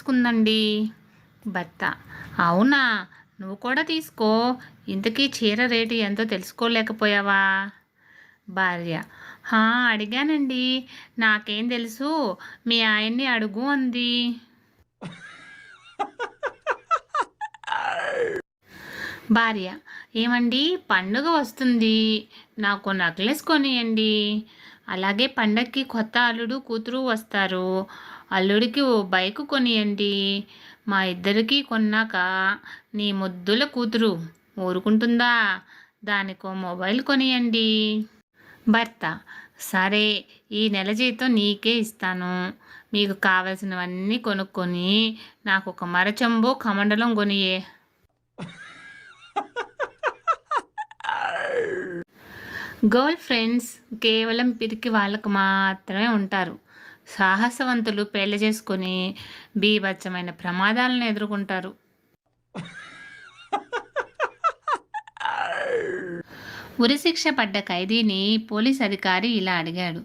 తీసుకుందండి. భర్త: అవునా, నువ్వు కూడా తీసుకో. ఇంతకీ చీర రేటు ఎంతో తెలుసుకోలేకపోయావా? భార్య: అడిగానండి. నాకేం తెలుసు, మీ ఆయన్ని అడుగు అంది. భార్య: ఏమండి, పండుగ వస్తుంది, నాకు నెక్లెస్ కొనియండి. అలాగే పండక్కి కొత్త అల్లుడు కూతురు వస్తారు, అల్లుడికి ఓ బైక్ కొనియండి. మా ఇద్దరికి కొన్నాక నీ ముద్దుల కూతురు ఊరుకుంటుందా? దానికో మొబైల్ కొనియండి. భర్త: సరే, ఈ నెల జీతం నీకే ఇస్తాను. మీకు కావలసినవన్నీ కొనుక్కొని నాకు ఒక మరచెంబు కమండలం కొనియే. గర్ల్ ఫ్రెండ్స్ కేవలం పిరికి వాళ్ళకు మాత్రమే ఉంటారు. సాహసవంతులు పెళ్లి చేసుకొని బీభత్సమైన ప్రమాదాలను ఎదుర్కొంటారు. ఉరిశిక్ష పడ్డ ఖైదీని పోలీస్ అధికారి ఇలా అడిగాడు: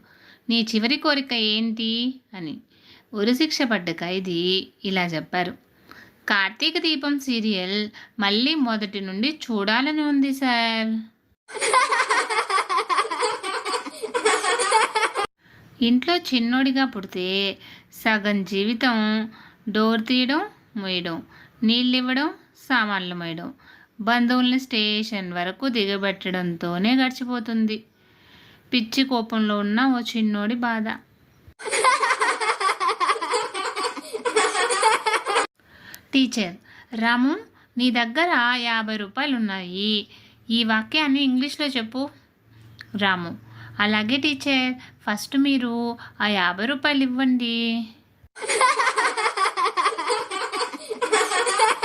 నీ చివరి కోరిక ఏంటి అని. ఉరిశిక్ష పడ్డ ఖైదీ ఇలా చెప్పారు: కార్తీక దీపం సీరియల్ మళ్ళీ మొదటి నుండి చూడాలని ఉంది సార్. ఇంట్లో చిన్నోడిగా పుడితే సగం జీవితం డోర్ తీయడం, మోయడం, నీళ్ళు ఇవ్వడం, సామాన్లు మోయడం, బంధువుల్ని స్టేషన్ వరకు దిగబెట్టడంతోనే గడిచిపోతుంది. పిచ్చి కోపంలో ఉన్న ఓ చిన్నోడి బాధ. టీచర్: రాము, నీ దగ్గర 50 రూపాయలు ఉన్నాయి. ఈ వాక్యాన్ని ఇంగ్లీష్లో చెప్పు. రాము: అలాగే టీచర్, ఫస్ట్ మీరు ఆ 50 రూపాయలు ఇవ్వండి.